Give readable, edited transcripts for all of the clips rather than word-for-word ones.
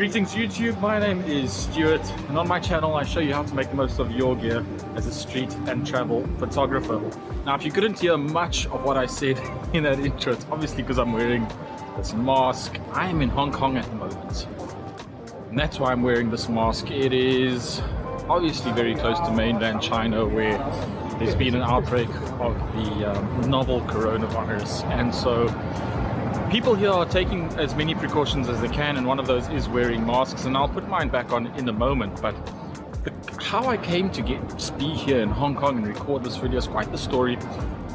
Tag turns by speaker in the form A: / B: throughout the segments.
A: Greetings YouTube, my name is Stuart, and on my channel I show you how to make the most of your gear as a street and travel photographer. Now if you couldn't hear much of what I said in that intro, it's obviously because I'm wearing this mask. I am in Hong Kong at the moment, and that's why I'm wearing this mask. It is obviously very close to mainland China, where there's been an outbreak of the novel coronavirus, and so people here are taking as many precautions as they can, and one of those is wearing masks, and I'll put mine back on in a moment. But how I came to be here in Hong Kong and record this video is quite the story.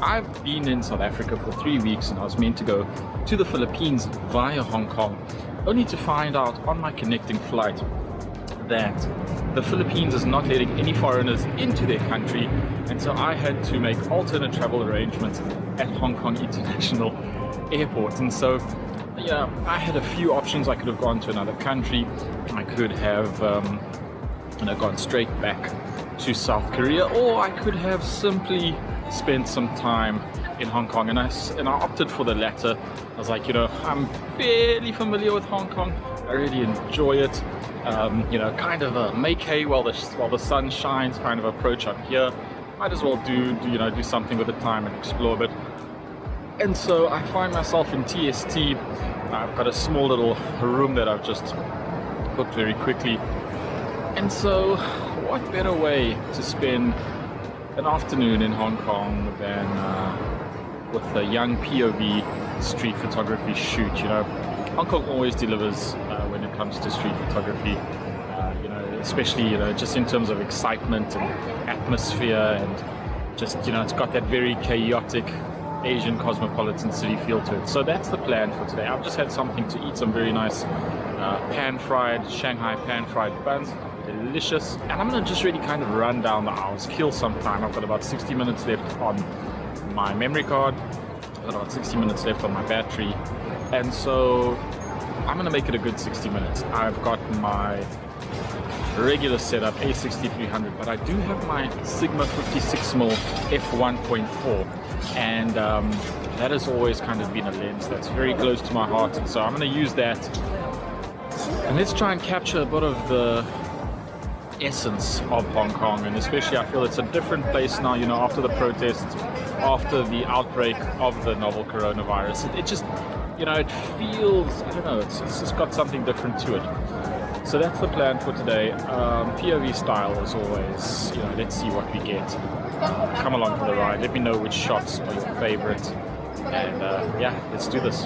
A: I've been in South Africa for 3 weeks, and I was meant to go to the Philippines via Hong Kong, only to find out on my connecting flight that the Philippines is not letting any foreigners into their country, and so I had to make alternate travel arrangements at Hong Kong International Airport. And so yeah, I had a few options. I could have gone to another country, I could have gone straight back to South Korea, or I could have simply spent some time in Hong Kong, and I opted for the latter. I was like, I'm fairly familiar with Hong Kong, I really enjoy it. Kind of a make hay while the sun shines kind of approach up here. Might as well do something with the time and explore a bit. And so I find myself in TST. I've got a small little room that I've just booked very quickly. And so what better way to spend an afternoon in Hong Kong than with a young POV street photography shoot. Hong Kong always delivers when it comes to street photography, especially just in terms of excitement and atmosphere, and just it's got that very chaotic Asian cosmopolitan city feel to it. So that's the plan for today. I've just had something to eat, some very nice pan-fried Shanghai pan-fried buns, delicious, and I'm gonna just really kind of run down the hours, kill some time. I've got about 60 minutes left on my memory card, I've got about 60 minutes left on my battery, and so I'm gonna make it a good 60 minutes. I've got my regular setup A6300, but I do have my Sigma 56mm f1.4, and that has always kind of been a lens that's very close to my heart, and so I'm going to use that, and let's try and capture a bit of the essence of Hong Kong. And especially I feel it's a different place now, after the protests, after the outbreak of the novel coronavirus. It just, it feels, I don't know, it's just got something different to it. So that's the plan for today. POV style as always. Let's see what we get. Come along for the ride. Let me know which shots are your favorite. And yeah, let's do this.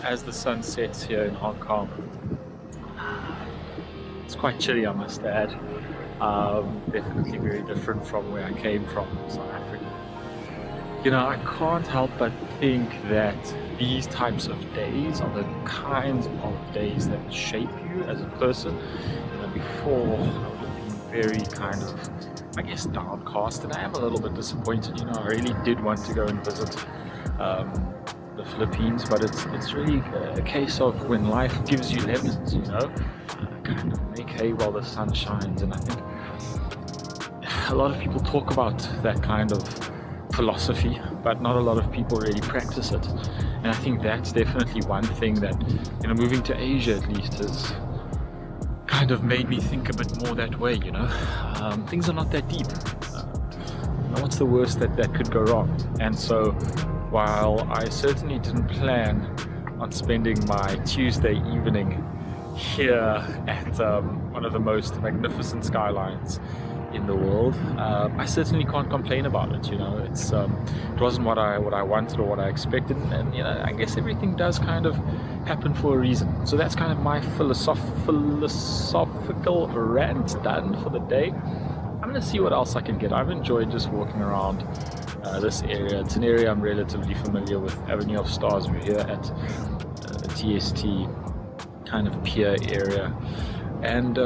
A: as the sun sets here in Hong Kong. It's quite chilly, I must add. Definitely very different from where I came from, South Africa. You know, I can't help but think that these types of days are the kinds of days that shape you as a person. You know, before I would have been very kind of, I guess, downcast, and I am a little bit disappointed. You know, I really did want to go and visit the Philippines, but it's really a case of when life gives you lemons, you know, kind of make hay while the sun shines. And I think a lot of people talk about that kind of philosophy, but not a lot of people really practice it. And I think that's definitely one thing that, you know, moving to Asia at least has kind of made me think a bit more that way, you know. Things are not that deep. You know, what's the worst that could go wrong? And so while I certainly didn't plan on spending my Tuesday evening here at one of the most magnificent skylines in the world. I certainly can't complain about it. You know, it wasn't what I wanted or what I expected, and you know, I guess everything does kind of happen for a reason. So that's kind of my philosophical rant done for the day. I'm gonna see what else I can get. I've enjoyed just walking around this area. It's an area I'm relatively familiar with. Avenue of Stars. We're here at the TST kind of pier area, and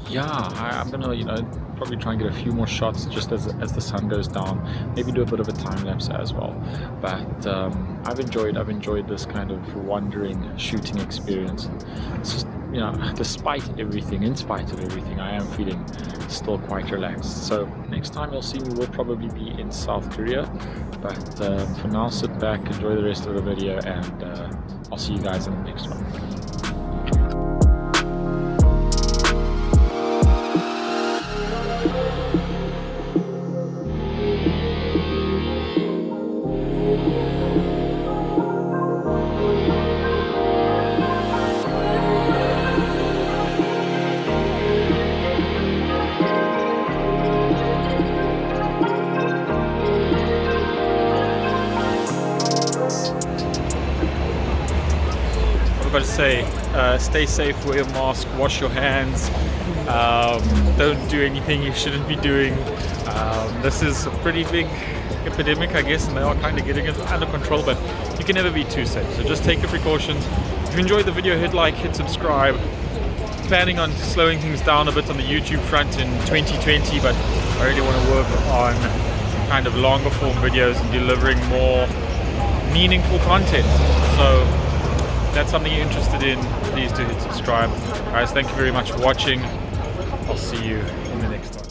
A: yeah, I'm gonna, you know, probably try and get a few more shots just as the sun goes down. Maybe do a bit of a time lapse as well. But I've enjoyed this kind of wandering shooting experience. It's just, you know, despite everything, in spite of everything, I am feeling still quite relaxed. So next time you'll see me will probably be in South Korea. But for now, sit back, enjoy the rest of the video, and I'll see you guys in the next one. I've got to say, stay safe, wear a mask, wash your hands, don't do anything you shouldn't be doing. This is a pretty big epidemic, I guess, and they are kind of getting it under control, but you can never be too safe, so just take the precautions. If you enjoyed the video, hit like, hit subscribe. Planning on slowing things down a bit on the YouTube front in 2020, but I really want to work on kind of longer form videos and delivering more meaningful content. So if that's something you're interested in, please do hit subscribe. Guys, thank you very much for watching. I'll see you in the next one.